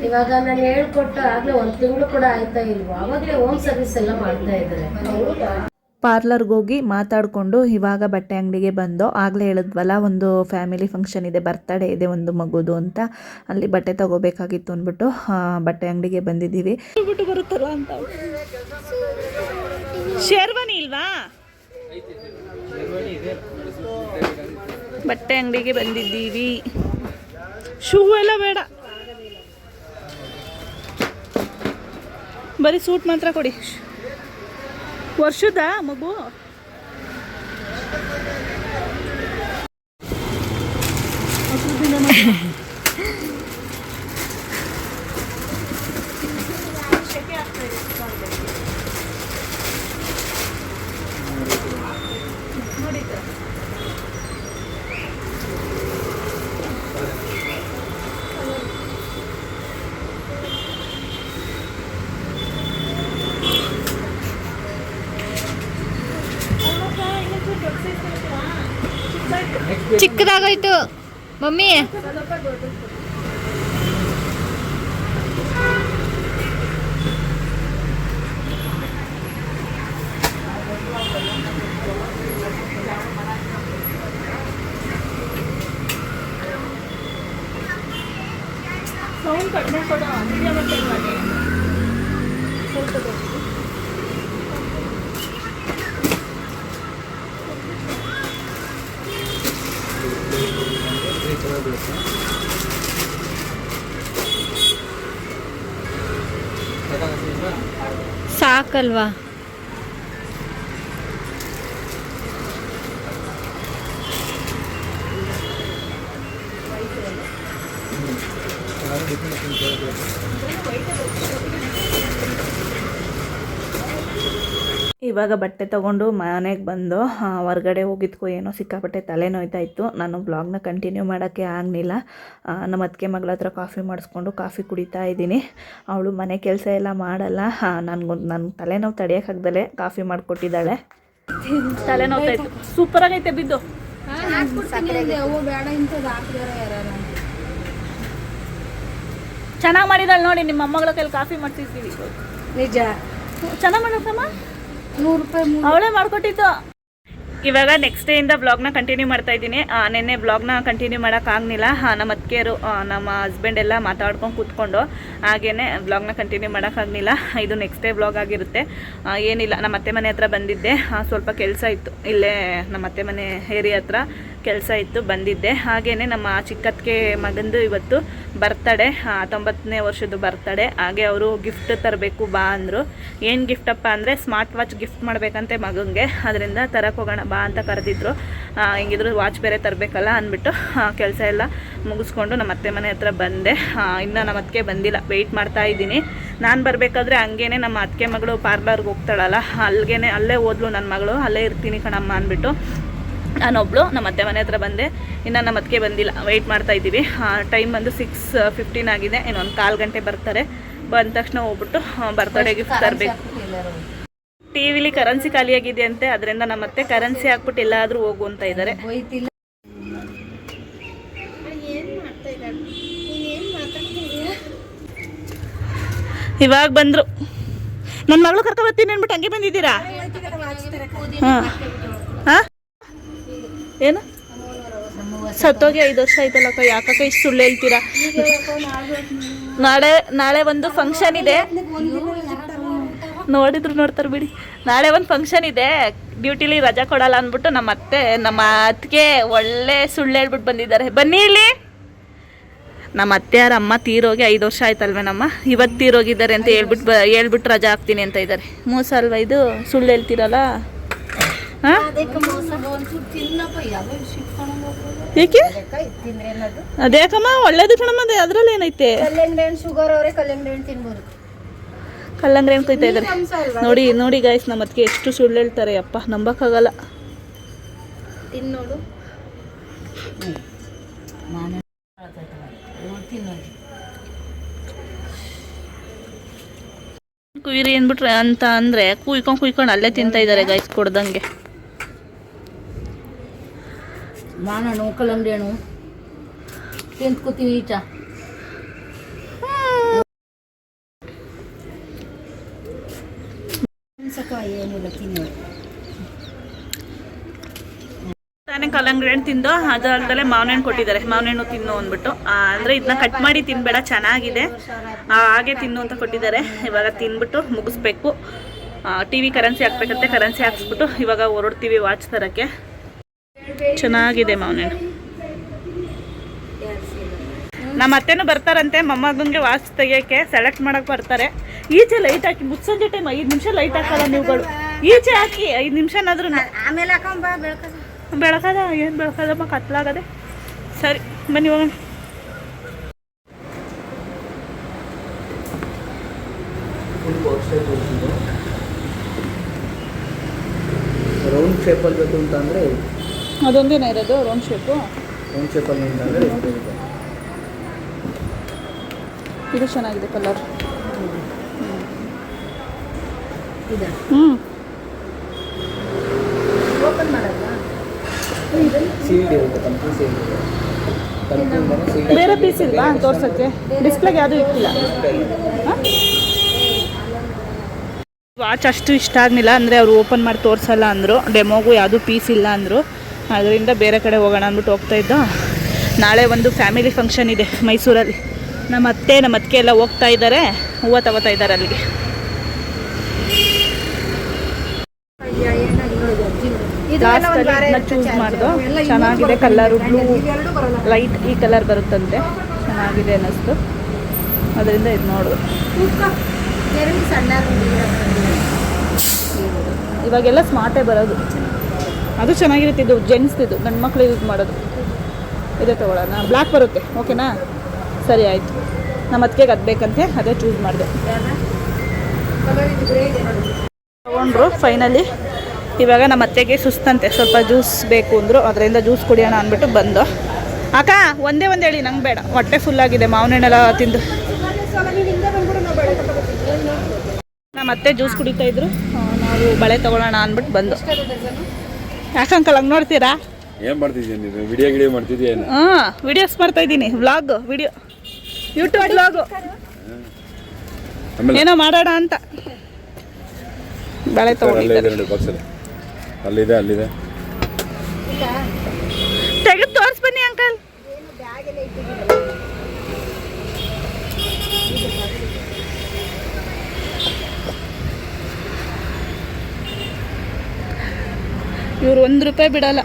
ಇವಾಗ ನಾನು ಹೇಳ್ಕೊಟ್ಟು ಆಗಲೇ 1 ತಿಂಗಳು ಕೂಡ ಆಯ್ತಾ ಇಲ್ವೋ, ಅವಾಗಲೇ ಹೋಮ್ ಸರ್ವಿಸ್ ಎಲ್ಲ ಮಾಡ್ತಾ ಇದ್ದಾರೆ. ಪಾರ್ಲರ್ಗೆ ಹೋಗಿ ಮಾತಾಡಿಕೊಂಡು ಇವಾಗ ಬಟ್ಟೆ ಅಂಗಡಿಗೆ ಬಂದು, ಆಗಲೇ ಹೇಳಿದ್ವಲ್ಲ ಒಂದು ಫ್ಯಾಮಿಲಿ ಫಂಕ್ಷನ್ ಇದೆ, ಬರ್ತಡೇ ಇದೆ ಒಂದು ಮಗುದು ಅಂತ, ಅಲ್ಲಿ ಬಟ್ಟೆ ತೊಗೋಬೇಕಾಗಿತ್ತು ಅಂದ್ಬಿಟ್ಟು ಬಟ್ಟೆ ಅಂಗಡಿಗೆ ಬಂದಿದ್ದೀವಿ. ಬರುತ್ತಲ್ಲ ಅಂತ. ಶೇರ್ವಾನಿ ಇಲ್ವಾ? ಬಟ್ಟೆ ಅಂಗಡಿಗೆ ಬಂದಿದ್ದೀವಿ. ಶೂ ಎಲ್ಲ ಬೇಡ, ಬರೀ ಸೂಟ್ ಮಾತ್ರ ಕೊಡಿ. ವರ್ಷದ ಮಗು ಚಿಕ್ಕದಾಗೋಯ್ತು ಮಮ್ಮಿ. ಸೌಂಡ್ ಕಡಿಮೆ ಕೊಡ. ಸಾಕಲ್ವಾ? ಇವಾಗ ಬಟ್ಟೆ ತೊಗೊಂಡು ಮನೆಗೆ ಬಂದು ಹೊರಗಡೆ ಹೋಗಿದ್ಕೋ ಏನೋ ಸಿಕ್ಕಾಪಟ್ಟೆ ತಲೆನೋಯ್ತಾ ಇತ್ತು. ನಾನು ಬ್ಲಾಗ್ನ ಕಂಟಿನ್ಯೂ ಮಾಡೋಕ್ಕೆ ಆಗಲಿಲ್ಲ. ನಮ್ಮ ಅತ್ತಿಗೆ ಮಗಳ ಹತ್ರ ಕಾಫಿ ಮಾಡಿಸ್ಕೊಂಡು ಕಾಫಿ ಕುಡಿತಾ ಇದ್ದೀನಿ. ಅವಳು ಮನೆ ಕೆಲಸ ಎಲ್ಲ ಮಾಡಲ್ಲ. ನನ್ನ ತಲೆನೋವು ತಡೆಯೋಕ್ಕಾಗ್ದಲೇ ಕಾಫಿ ಮಾಡಿಕೊಟ್ಟಿದ್ದಾಳೆ. ತಲೆ ನೋವ್ತಾಯ್ತು. ಸೂಪರ್ ಆಗೈತೆ ಬಿದ್ದು. ಬೇಡ ಇಂಥದ್ದು ಹಾಕಿದಾರೆ ಯಾರು ಚೆನ್ನಾಗಿ ಮಾಡಿದಾಳೆ ನೋಡಿ, ನಿಮ್ಮ ಮೊಮ್ಮಗಳ ಕೈಲಿ ಕಾಫಿ ಮಾಡ್ತಿರ್ತೀವಿ. ನಿಜ ಚೆನ್ನಾಗಿ ಮಾಡಕ್ಕಮ್ಮ, 100 ರೂಪಾಯಿ ಅವಳೇ ಮಾಡ್ಕೊಟ್ಟಿದ್ದು. ಇವಾಗ ನೆಕ್ಸ್ಟ್ ಡೇಯಿಂದ ಬ್ಲಾಗ್ನ ಕಂಟಿನ್ಯೂ ಮಾಡ್ತಾ ಇದ್ದೀನಿ. ನಿನ್ನೆ ಬ್ಲಾಗ್ನ ಕಂಟಿನ್ಯೂ ಮಾಡೋಕ್ಕಾಗಲಿಲ್ಲ. ನಮ್ಮ ಅತ್ತಿಗೆಯರು ನಮ್ಮ ಹಸ್ಬೆಂಡ್ ಎಲ್ಲ ಮಾತಾಡ್ಕೊಂಡು ಕೂತ್ಕೊಂಡು ಹಾಗೇ ಬ್ಲಾಗ್ನ ಕಂಟಿನ್ಯೂ ಮಾಡೋಕ್ಕಾಗಲಿಲ್ಲ. ಇದು ನೆಕ್ಸ್ಟ್ ಡೇ ಬ್ಲಾಗ್ ಆಗಿರುತ್ತೆ. ಏನಿಲ್ಲ, ನಮ್ಮ ಅತ್ತೆ ಮನೆ ಹತ್ರ ಬಂದಿದ್ದೆ. ಸ್ವಲ್ಪ ಕೆಲಸ ಇತ್ತು, ಇಲ್ಲೇ ನಮ್ಮ ಅತ್ತೆ ಮನೆ ಏರಿಯಾ ಹತ್ರ ಕೆಲಸ ಇತ್ತು, ಬಂದಿದ್ದೆ. ಹಾಗೆಯೇ ನಮ್ಮ ಚಿಕ್ಕತ್ತಿಗೆ ಮಗಂದು ಇವತ್ತು ಬರ್ತಡೇ, 90ನೇ ವರ್ಷದ ಬರ್ತಡೇ. ಹಾಗೆ ಅವರು ಗಿಫ್ಟ್ ತರಬೇಕು ಬಾ ಅಂದರು. ಏನು ಗಿಫ್ಟಪ್ಪ ಅಂದರೆ ಸ್ಮಾರ್ಟ್ ವಾಚ್ ಗಿಫ್ಟ್ ಮಾಡಬೇಕಂತೆ ಮಗನಿಗೆ. ಅದರಿಂದ ತರಕ್ಕೆ ಹೋಗೋಣ ಬಾ ಅಂತ ಕರೆದಿದ್ರು. ಹಿಂಗಿದ್ರು ವಾಚ್ ಬೇರೆ ತರಬೇಕಲ್ಲ ಅಂದ್ಬಿಟ್ಟು ಕೆಲಸ ಎಲ್ಲ ಮುಗಿಸ್ಕೊಂಡು ನಮ್ಮ ಅತ್ತೆ ಮನೆ ಹತ್ರ ಬಂದೆ. ಇನ್ನು ನಮ್ಮ ಅತ್ತಿಗೆ ಬಂದಿಲ್ಲ, ವೆಯ್ಟ್ ಮಾಡ್ತಾ ಇದ್ದೀನಿ. ನಾನು ಬರಬೇಕಾದ್ರೆ ಹಂಗೇನೆ ನಮ್ಮ ಅತ್ತಿಗೆ ಮಗಳು ಪಾರ್ಲರ್ಗೆ ಹೋಗ್ತಾಳಲ್ಲ, ಅಲ್ಲೇ ಹೋದ್ಲು ನನ್ನ ಮಗಳು, ಅಲ್ಲೇ ಇರ್ತೀನಿ ಕಣಮ್ಮ ಅಂದ್ಬಿಟ್ಟು ನಾನೊಬ್ಳು ನಮ್ಮ ಅತ್ತೆ ಮನೆ ಹತ್ರ ಬಂದೆ. ಇನ್ನು ನಮ್ಮ ಅತ್ತಿಗೆ ಬಂದಿಲ್ಲ, ವೆಯ್ಟ್ ಮಾಡ್ತಾ ಇದ್ದೀವಿ. ಟೈಮ್ ಬಂದು 6:15 ಆಗಿದೆ. ಇನ್ನೊಂದು 1/4 ಗಂಟೆ ಬರ್ತಾರೆ. ಬಂದ ತಕ್ಷಣ ಹೋಗ್ಬಿಟ್ಟು ಬರ್ತಡೇ ಗಿಫ್ಟ್ ತರಬೇಕು. ಟಿ ವಿಲಿ ಕರೆನ್ಸಿ ಖಾಲಿಯಾಗಿದೆ ಅಂತೆ, ಅದರಿಂದ ನಮ್ಮ ಅತ್ತೆ ಕರೆನ್ಸಿ ಹಾಕ್ಬಿಟ್ಟು ಎಲ್ಲಾದರೂ ಹೋಗು ಅಂತ ಇದ್ದಾರೆ. ಇವಾಗ ಬಂದರು. ನನ್ನ ಮಗಳು ಕರ್ಕೊ ಬರ್ತೀನಿ ಅಂದ್ಬಿಟ್ಟು ಹಂಗೆ ಬಂದಿದ್ದೀರಾ? ಹಾಂ ಹಾಂ, ಏನು ಸತ್ತೋಗಿ 5 ವರ್ಷ ಆಯ್ತಲ್ಲಕ್ಕ, ಯಾಕಕ್ಕ ಇಷ್ಟು ಸುಳ್ಳು ಹೇಳ್ತೀರಾ? ನಾಳೆ ಒಂದು ಫಂಕ್ಷನ್ ಇದೆ, ನೋಡಿದ್ರು ನೋಡ್ತಾರೆ ಬಿಡಿ. ನಾಳೆ ಒಂದು ಫಂಕ್ಷನ್ ಇದೆ, ಡ್ಯೂಟಿಲಿ ರಜಾ ಕೊಡಲ್ಲ ಅಂದ್ಬಿಟ್ಟು ನಮ್ಮ ಅತ್ತಿಗೆ ಒಳ್ಳೆ ಸುಳ್ಳು ಹೇಳ್ಬಿಟ್ಟು ಬಂದಿದ್ದಾರೆ. ಬನ್ನಿ ಇಲ್ಲಿ. ನಮ್ಮ ಅತ್ತೆಯಾರ ಅಮ್ಮ ತೀರೋಗಿ 5 ವರ್ಷ ಆಯ್ತಲ್ವೇನಮ್ಮ, ಇವತ್ತು ತೀರೋಗಿದ್ದಾರೆ ಅಂತ ಹೇಳ್ಬಿಟ್ಟು ರಜಾ ಹಾಕ್ತೀನಿ ಅಂತ ಇದ್ದಾರೆ. ಮೋಸ ಅಲ್ವಾ ಇದು? ಸುಳ್ಳು ಹೇಳ್ತೀರಲ್ಲ. ಹಾಂ, ಏಕೆ? ಅದೇಕಮ್ಮ, ಒಳ್ಳೇದು ಕಣಮ್ಮ, ಅದರಲ್ಲಿ ಏನೈತೆ? ಕಲ್ಲಂಗಡಿ ಹಣ್ಣು ಶುಗರ್ ಅವರೇ ಕಲ್ಲಂಗಡಿ ಹಣ್ಣು ತಿನ್ಬೋದು. ಕಲ್ಲಂಗಡಿ ಹಣ್ಣು ಕೊಯ್ತಾ ಇದ್ದಾರೆ ನೋಡಿ ಗಾಯ್ಸ್. ನಮ್ಮ ಅದಕ್ಕೆ ಎಷ್ಟು ಸುಳ್ಳು ಹೇಳ್ತಾರೆ ಅಪ್ಪ, ನಂಬಕ್ಕಾಗಲ್ಲ. ತಿನ್ನೋಡು ಕುಯ್ರಿ ಅಂದ್ಬಿಟ್ರೆ ಅಂತ ಅಂದರೆ ಕುಯ್ಕೊಂಡು ಅಲ್ಲೇ ತಿಂತಾ ಇದ್ದಾರೆ ಗಾಯ್ಸ್, ಕೊಡ್ದಂಗೆ. ಮಾನಣ್ಣು ಕಲ್ಲಂಗಡಿ ಹಣ್ಣು ತಿಂದ್ಕೋತೀವಿ ಈಚ. ಏನಿಲ್ಲ ತಿನ್ನೋದು. ತಾನೇ ಕಲ್ಲಂಗಡಿ ಹಣ್ಣು ತಿಂದು, ಅದಲ್ಲದೆ ಮಾವಿನ ಹಣ್ಣು ಕೊಟ್ಟಿದ್ದಾರೆ. ಮಾವಿನ ಹಣ್ಣು ತಿನ್ನು ಅಂದ್ಬಿಟ್ಟು, ಅಂದರೆ ಇದನ್ನ ಕಟ್ ಮಾಡಿ ತಿನ್ಬೇಡ, ಚೆನ್ನಾಗಿದೆ, ಹಾಗೆ ತಿನ್ನು ಅಂತ ಕೊಟ್ಟಿದ್ದಾರೆ. ಇವಾಗ ತಿನ್ಬಿಟ್ಟು ಮುಗಿಸ್ಬೇಕು. ಟಿ ವಿ ಕರೆನ್ಸಿ ಹಾಕ್ಬೇಕಂತೆ, ಕರೆನ್ಸಿ ಹಾಕ್ಸ್ಬಿಟ್ಟು ಇವಾಗ ಹೊರಡ್ತೀವಿ ವಾಚ್ ತರಕ್ಕೆ. ಚೆನ್ನಾಗಿದೆ ಮಾವಿನ ಹಣ್ಣು. ನಮ್ಮ ಅತ್ತೆನೂ ಬರ್ತಾರಂತೆ ಮೊಮ್ಮಗಂಗೆ ವಾಚ್ ತೆಗಿಯೋಕ್ಕೆ, ಸೆಲೆಕ್ಟ್ ಮಾಡೋಕ್ಕೆ ಬರ್ತಾರೆ. ಈಚೆ ಲೈಟ್ ಹಾಕಿ, ಮುಚ್ಚಂಜೆ ಟೈಮ್ 5 ನಿಮಿಷ ಲೈಟ್ ಹಾಕಲ್ಲ ನೀವುಗಳು. ಈಚೆ ಹಾಕಿ 5 ನಿಮಿಷನಾದ್ರೂ. ಆಮೇಲೆ ಹಾಕೊಂಬ ಬೆಳ್ಕದ. ಬೆಳಕದ? ಏನು ಬೆಳಕದಮ್ಮ, ಕತ್ಲಾಗದೆ. ಸರಿ ಬನ್ನಿ ಹೋಗೋಣ. ರೌಂಡ್ ಶೇಪಲ್ಲಿ ಬೇಕು ಅಂತಂದರೆ ಅದೊಂದೇನ ಇರೋದು ರೌಂಡ್ ಶೇಪು? ರೌಂಡ್ ಶೇಪಲ್ಲಿ ಅಂತಂದರೆ ಇದು ಚೆನ್ನಾಗಿದೆ ಕಲರ್. ಇದು ಓಪನ್ ಮಾಡಲ್ಲ. ಸೀಲ್ಡ್ ಇರುತ್ತೆ, ಕಂಪ್ನಿ ಸೀಲ್ಡ್ ಇದೆ. ಕಂಪ್ನಿ ಬೇರೆ ಪೀಸ್ ಇಲ್ವಾ ತೋರ್ಸೋಕ್ಕೆ? ಡಿಸ್ಪ್ಲೇಗೆ ಯಾವುದೂ ಇಕ್ಕಿಲ್ಲ. ವಾಚ್ ಅಷ್ಟು ಇಷ್ಟ ಆಗಲಿಲ್ಲ, ಅಂದರೆ ಅವರು ಓಪನ್ ಮಾಡಿ ತೋರಿಸಲ್ಲ ಅಂದರು. ಡೆಮೋಗೂ ಯಾವುದೂ ಪೀಸ್ ಇಲ್ಲ ಅಂದರು. ಅದರಿಂದ ಬೇರೆ ಕಡೆ ಹೋಗೋಣ ಅಂದ್ಬಿಟ್ಟು ಹೋಗ್ತಾಯಿದ್ದೋ. ನಾಳೆ ಒಂದು ಫ್ಯಾಮಿಲಿ ಫಂಕ್ಷನ್ ಇದೆ ಮೈಸೂರಲ್ಲಿ. ನಮ್ಮ ಅತ್ತಿಗೆ ಎಲ್ಲ ಹೋಗ್ತಾ ಇದ್ದಾರೆ, ಹೂವು ತಗೋತಾ ಇದ್ದಾರೆ ಅಲ್ಲಿಗೆ. ಚೂಸ್ ಮಾಡ್ದು, ಚೆನ್ನಾಗಿದೆ ಕಲರು, ಬ್ಲೂ ಲೈಟ್ ಈ ಕಲರ್ ಬರುತ್ತಂತೆ, ಚೆನ್ನಾಗಿದೆ ಅನ್ನಿಸ್ತು. ಅದರಿಂದ ಇದು ನೋಡು. ಇವಾಗೆಲ್ಲ ಸ್ಮಾರ್ಟೇ ಬರೋದು. ಅದು ಚೆನ್ನಾಗಿರುತ್ತೆ. ಇದು ಜೆಂಟ್ಸ್ದು, ಗಂಡು ಮಕ್ಕಳು ಯೂಸ್ ಮಾಡೋದು. ಇದೇ ತೊಗೊಳ್ಳೋಣ, ಬ್ಲ್ಯಾಕ್ ಬರುತ್ತೆ. ಓಕೆನಾ? ಸರಿ ಆಯಿತು. ನಮ್ಮ ಅತ್ತಿಗೆಗೆ ಅದು ಬೇಕಂತೆ, ಅದೇ ಚೂಸ್ ಮಾಡಿದೆ. ತೊಗೊಂಡ್ರು ಫೈನಲಿ. ಇವಾಗ ನಮ್ಮ ಅತ್ತೆಗೆ ಸುಸ್ತಂತೆ, ಸ್ವಲ್ಪ ಜ್ಯೂಸ್ ಬೇಕು ಅಂದರು. ಅದರಿಂದ ಜ್ಯೂಸ್ ಕುಡಿಯೋಣ ಅಂದ್ಬಿಟ್ಟು ಬಂದು. ಅಕ್ಕ ಒಂದೇ ಒಂದು ಹೇಳಿ, ನಂಗೆ ಬೇಡ, ಹೊಟ್ಟೆ ಫುಲ್ಲಾಗಿದೆ ಮಾವಿನ ಹಣ್ಣೆಲ್ಲ ತಿಂದು. ನಮ್ಮ ಅತ್ತೆ ಜ್ಯೂಸ್ ಕುಡಿತಾ ಇದ್ರು, ನಾವು ನಾವು ಬಳೆ ತೊಗೊಳ್ಳೋಣ ಅಂದ್ಬಿಟ್ಟು ಬಂದು. ಯಾಕಂಕಲ್ ಹಂಗೆ ನೋಡ್ತೀರಾ? ಏನು ಮಾಡ್ತಿದ್ದೀನಿ ನೀನು? ವಿಡಿಯೋ ಮಾಡ್ತಿದ್ದೀಯ? ಹಾಂ, ವಿಡಿಯೋಸ್ ಮಾಡ್ತಾ ಇದ್ದೀನಿ, ವ್ಲಾಗ್ ವಿಡಿಯೋ, ಯೂಟ್ಯೂಬ್ ವ್ಲಾಗು ಏನೋ ಮಾಡೋಣ ಅಂತ ಬಳೆ ತೊಗೊಂಡಿದ್ದೆ. ಅಲ್ಲಿದೆ ತೆಗೆದು ತೋರಿಸ್ ಬನ್ನಿ ಅಂಕಲ್. ಇವ್ರು 1 ರೂಪಾಯಿ ಬಿಡಲ್ಲ,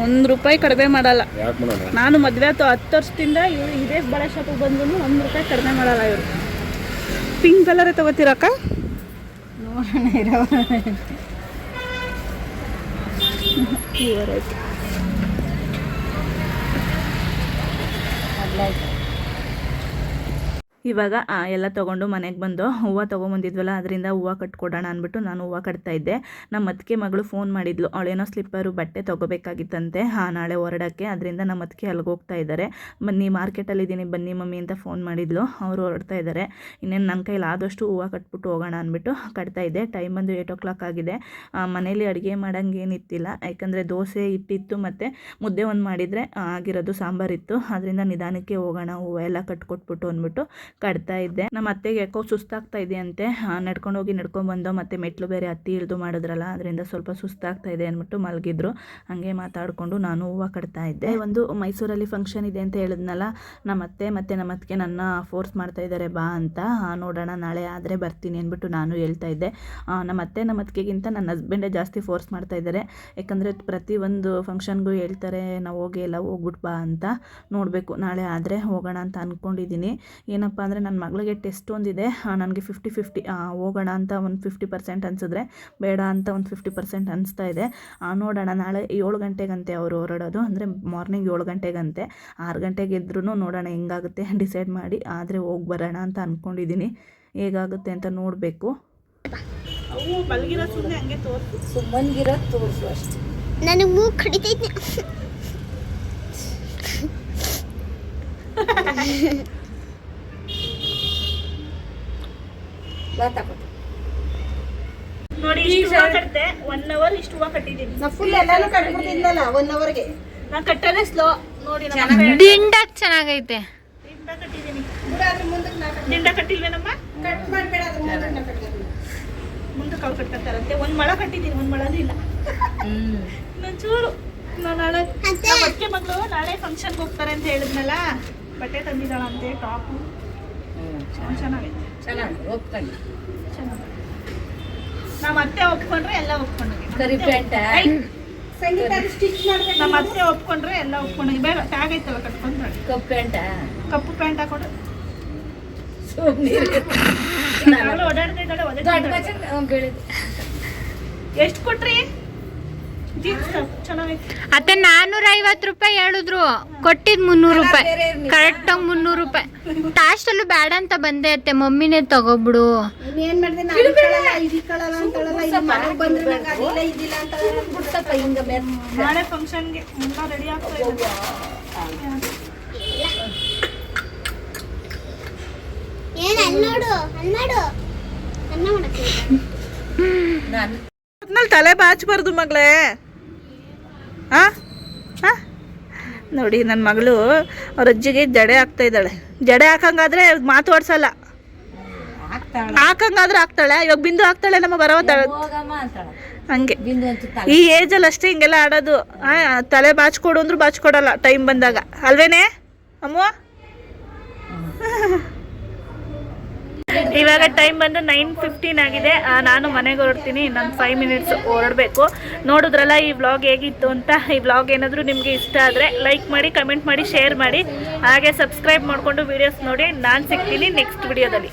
1 ರೂಪಾಯಿ ಕಡಿಮೆ ಮಾಡಲ್ಲ. ನಾನು ಮದುವೆ ಆಯ್ತು 10 ವರ್ಷದಿಂದ ಇವ್ರು ಇದೇ ಬಳೆ ಶಾಪಿಗೆ ಬಂದ್ರು 1 ರೂಪಾಯಿ ಕಡಿಮೆ ಮಾಡಲ್ಲ ಇವರು. ಪಿಂಕ್ ಕಲರೇ ತಗೋತೀರಕ್ಕ? ಇವಾಗ ಎಲ್ಲ ತೊಗೊಂಡು ಮನೆಗೆ ಬಂದು ಹೂವು ತೊಗೊಂಬಂದಿದ್ವಲ್ಲ, ಅದರಿಂದ ಹೂವು ಕಟ್ಕೊಡೋಣ ಅಂದ್ಬಿಟ್ಟು ನಾನು ಹೂವು ಕಟ್ತಾ ಇದ್ದೆ. ನಮ್ಮ ಅತ್ತಿಗೆ ಮಗಳು ಫೋನ್ ಮಾಡಿದ್ಲು, ಅವಳೇನೋ ಸ್ಲಿಪ್ಪರು ಬಟ್ಟೆ ತೊಗೋಬೇಕಾಗಿತ್ತಂತೆ. ನಾಳೆ ಹೊರಡೋಕ್ಕೆ, ಅದರಿಂದ ನಮ್ಮ ಅತ್ತಿಗೆ ಅಲ್ಲಿಗೆ ಹೋಗ್ತಾ ಇದ್ದಾರೆ. ಬನ್ನಿ ಮಾರ್ಕೆಟಲ್ಲಿದ್ದೀನಿ ಬನ್ನಿ ಮಮ್ಮಿ ಅಂತ ಫೋನ್ ಮಾಡಿದ್ಲು. ಅವರು ಹೊರಡ್ತಾ ಇದ್ದಾರೆ. ಇನ್ನೇನು ನನ್ನ ಕೈಲಿ ಆದಷ್ಟು ಹೂವು ಕಟ್ಬಿಟ್ಟು ಹೋಗೋಣ ಅಂದ್ಬಿಟ್ಟು ಕಟ್ತಾ ಇದ್ದೆ. ಟೈಮ್ ಬಂದು 8 o'clock ಆಗಿದೆ. ಮನೇಲಿ ಅಡುಗೆ ಮಾಡೋಂಗೇನಿತ್ತಿಲ್ಲ, ಯಾಕಂದರೆ ದೋಸೆ ಇಟ್ಟಿತ್ತು ಮತ್ತು ಮುದ್ದೆ ಒಂದು ಮಾಡಿದರೆ ಆಗಿರೋದು, ಸಾಂಬಾರಿತ್ತು. ಅದರಿಂದ ನಿಧಾನಕ್ಕೆ ಹೋಗೋಣ ಹೂವು ಎಲ್ಲ ಕಟ್ಕೊಟ್ಬಿಟ್ಟು ಅಂದ್ಬಿಟ್ಟು ಕಟ್ತಾ ಇದ್ದೆ. ನಮ್ಮ ಅತ್ತೆಗೆ ಯಾಕೋ ಸುಸ್ತಾಗ್ತಾ ಇದೆ ಅಂತೆ. ನಡ್ಕೊಂಡು ಹೋಗಿ ನಡ್ಕೊಂಡ್ಬಂದು ಮತ್ತೆ ಮೆಟ್ಲು ಬೇರೆ ಹತ್ತಿ ಇಳಿದು ಮಾಡಿದ್ರಲ್ಲ, ಅದರಿಂದ ಸ್ವಲ್ಪ ಸುಸ್ತಾಗ್ತಾ ಇದೆ ಅಂದ್ಬಿಟ್ಟು ಮಲಗಿದ್ರು. ಹಾಗೆ ಮಾತಾಡಿಕೊಂಡು ನಾನು ಹೂವು ಕಟ್ತಾ ಇದ್ದೆ. ಒಂದು ಮೈಸೂರಲ್ಲಿ ಫಂಕ್ಷನ್ ಇದೆ ಅಂತ ಹೇಳಿದ್ನಲ್ಲ, ನಮ್ಮ ಅತ್ತೆ ಮತ್ತು ನಮ್ಮ ಅತ್ತಿಗೆ ನನ್ನ ಫೋರ್ಸ್ ಮಾಡ್ತಾ ಇದ್ದಾರೆ ಬಾ ಅಂತ. ನೋಡೋಣ ನಾಳೆ ಆದರೆ ಬರ್ತೀನಿ ಅಂದ್ಬಿಟ್ಟು ನಾನು ಹೇಳ್ತಾ ಇದ್ದೆ. ನಮ್ಮ ಅತ್ತೆ ನಮ್ಮ ಅತ್ತಿಗೆಗಿಂತ ನನ್ನ ಹಸ್ಬೆಂಡೇ ಜಾಸ್ತಿ ಫೋರ್ಸ್ ಮಾಡ್ತಾ ಇದ್ದಾರೆ. ಯಾಕಂದರೆ ಪ್ರತಿಯೊಂದು ಫಂಕ್ಷನ್ಗೂ ಹೇಳ್ತಾರೆ ನಾವು ಹೋಗಿ ಎಲ್ಲ ಹೋಗ್ಬಿಟ್ಟು ಬಾ ಅಂತ. ನೋಡಬೇಕು ನಾಳೆ ಆದರೆ ಹೋಗೋಣ ಅಂತ ಅಂದ್ಕೊಂಡಿದ್ದೀನಿ. ಏನಪ್ಪ ಅಂದರೆ ನನ್ನ ಮಗಳಿಗೆ ಟೆಸ್ಟ್ ಒಂದಿದೆ, ನನಗೆ 50-50 ಹೋಗೋಣ ಅಂತ ಒಂದು 50% ಅನಿಸಿದ್ರೆ ಬೇಡ ಅಂತ ಒಂದು 50% ಅನಿಸ್ತಾ ಇದೆ. ನೋಡೋಣ ನಾಳೆ 7 ಗಂಟೆಗಂತೆ ಅವರು ಹೊರಡೋದು, ಅಂದರೆ ಮಾರ್ನಿಂಗ್ 7 ಗಂಟೆಗಂತೆ. 6 ಗಂಟೆಗೆ ಇದ್ರೂ ನೋಡೋಣ ಹೆಂಗಾಗುತ್ತೆ ಡಿಸೈಡ್ ಮಾಡಿ ಆದರೆ ಹೋಗಿ ಬರೋಣ ಅಂತ ಅಂದ್ಕೊಂಡಿದ್ದೀನಿ. ಹೇಗಾಗುತ್ತೆ ಅಂತ ನೋಡಬೇಕು. ಅವು ಮಲಗಿರೋ ಸುಮ್ಮನೆ ಹಂಗೆ ಸುಮ್ಮನ್ಗಿರೋದು ತೋರಿಸು ಅಷ್ಟೇ. ನನಗೆ ಮೂಗು ಕಡಿತೈತೆ. ನೋಡಿ ಇಷ್ಟು ಹೂವು ಕಟ್ಟಿದೆ, 1 hour ಇಷ್ಟು ಹೂವು ಕಟ್ಟಿದ್ದೀನಿ. ಫುಲ್ ಎಲ್ಲಾನು ಕಟ್ಬಿಟ್ಟಿದ್ನಲ್ಲ 1 hourಗೆ. ನಾನು ಕಟ್ಟೋದೇ ಸ್ಲೋ ನೋಡಿ. ದಿಂಡಾಕ್ ಚೆನ್ನಾಗೈತೆ. ದಿಂಡ ಕಟ್ಟಿದ್ದೀನಿ. ಮುಂದಕ್ಕೆ ನಾ ದಿಂಡ ಕಟ್ಟಿಲ್ವೇನಮ್ಮ? ಕಟ್ ಮಾಡಬೇಡ, ಅದ್ರ ಮುಂದಕ್ಕೆ ನಾ ಕಟ್ತೀನಿ. ಮುಂದಕ್ಕೆ ಅವ್ರು ಕಟ್ಕೊತಾರಂತೆ. 1 ಮೊಳ ಕಟ್ಟಿದ್ದೀನಿ, 1 ಮೊಳನೂ ಇಲ್ಲ. ಚೂರು ನಾನು ನಾಳೆ ನಮ್ಮ ಅತ್ತೆ ಮಗಳು ನಾಳೆ ಫಂಕ್ಷನ್ಗೆ ಹೋಗ್ತಾರೆ ಅಂತ ಹೇಳಿದ್ನಲ್ಲ, ಬಟ್ಟೆ ತಂದಿದ್ದಾಳಂತೆ, ಟಾಪು ಚೆನ್ನಾಗೈತೆ. ಚೆನ್ನಾಗಿ ಹೋಗ್ತಾನೆ. ನಮ್ಮ ಅತ್ತೆ ಒಪ್ಕೊಂಡ್ರೆ ಎಲ್ಲ ಒಪ್ಕೊಂಡ್ರೆ. ಕರಿ ಪ್ಯಾಂಟ ಸಂಗೀತ ಸ್ಟಿಚ್ ಮಾಡ್ಬೇಕು. ನಮ್ಮ ಅತ್ತೆ ಒಪ್ಕೊಂಡ್ರೆ ಎಲ್ಲ ಒಪ್ಕೊಂಡ್ರೆ. ಬೇಡ ಟ್ಯಾಗ್ ಐತಲ್ಲ ಕಟ್ಕೊಂಡ್ರೆ. ಕಪ್ಪು ಪ್ಯಾಂಟ, ಕಪ್ಪು ಪ್ಯಾಂಟ್ ಹಾಕೊಡು. ಓಡಾಡ್ತಾ ಇದ್ದಾಳೆ. ಎಷ್ಟು ಕೊಟ್ರಿ? ಜೀನ್ಸ್ ಟಾಪ್ ಚೆನ್ನಾಗೈತೆ. ಅತ್ತೆ 450 ರೂಪಾಯಿ ಹೇಳಿದ್ರು, ಕೊಟ್ಟಿದ್ 300 ರೂಪಾಯಿ. ಕರೆಕ್ಟಾಗಿ 300 ರೂಪಾಯಿ. ಲಾಸ್ಟಲ್ಲೂ ಬೇಡ ಅಂತ ಬಂದೆ ಅತ್ತೆ, ಮಮ್ಮಿನೇ ತಗೋಬಿಡು. ಇನ್ನೇನ್ ಮಾಡಿದೆ, ನಾನು ಇಟ್ಕೊಳ್ಳಲ್ಲ, ಇದು ಇಟ್ಕೊಳ್ಳಲ್ಲ ಅಂತಳಲ್ಲ. ಇಲ್ಲಿ ಮನೆಗೆ ಬಂದ್ರೆ ನಂಗೆ ಅದಿಲ್ಲ ಇದಿಲ್ಲ ಅಂತ ಬಿಡ್ತಪ್ಪ ಹಿಂಗ ನಾಳೆ ಫಂಕ್ಷನ್ಗೆ ಎಲ್ಲ ರೆಡಿ ಆಗ್ತಾ ಇದೆ. ತಲೆ ಬಾಚಬಾರ್ದು ಮಗಳೇ. ನೋಡಿ ನನ್ನ ಮಗಳು ಅವ್ರ ಅಜ್ಜಿಗೆ ಜಡೆ ಹಾಕ್ತಾ ಇದ್ದಾಳೆ. ಜಡೆ ಹಾಕಂಗಾದ್ರೆ ಮಾತಾಡ್ಸಲ್ಲ, ಹಾಕಂಗಾದ್ರೆ ಹಾಕ್ತಾಳೆ. ಇವಾಗ ಬಿಂದು ಹಾಕ್ತಾಳೆ, ನಮ್ಮ ಬರವತ್ತಾಳೆ ಹಂಗೆ. ಈ ಏಜಲ್ಲಿ ಅಷ್ಟೇ ಹಿಂಗೆಲ್ಲ ಆಡೋದು. ತಲೆ ಬಾಚ್ಕೊಡು ಅಂದ್ರೂ ಬಾಚ್ಕೊಡಲ್ಲ ಟೈಮ್ ಬಂದಾಗ, ಅಲ್ವೇನೆ ಅಮ್ಮ? ಇವಾಗ ಟೈಮ್ ಬಂದು 9:15 ಆಗಿದೆ. ನಾನು ಮನೆಗೆ ಹೊರಡ್ತೀನಿ. ಇನ್ನೊಂದು 5 minutes ಹೊರಡಬೇಕು. ನೋಡಿದ್ರಲ್ಲ ಈ ವ್ಲಾಗ್ ಹೇಗಿತ್ತು ಅಂತ. ಈ ವ್ಲಾಗ್ ಏನಾದರೂ ನಿಮಗೆ ಇಷ್ಟ ಆದರೆ ಲೈಕ್ ಮಾಡಿ, ಕಮೆಂಟ್ ಮಾಡಿ, ಶೇರ್ ಮಾಡಿ, ಹಾಗೆ ಸಬ್ಸ್ಕ್ರೈಬ್ ಮಾಡಿಕೊಂಡು ವೀಡಿಯೋಸ್ ನೋಡಿ. ನಾನು ಸಿಗ್ತೀನಿ ನೆಕ್ಸ್ಟ್ ವಿಡಿಯೋದಲ್ಲಿ.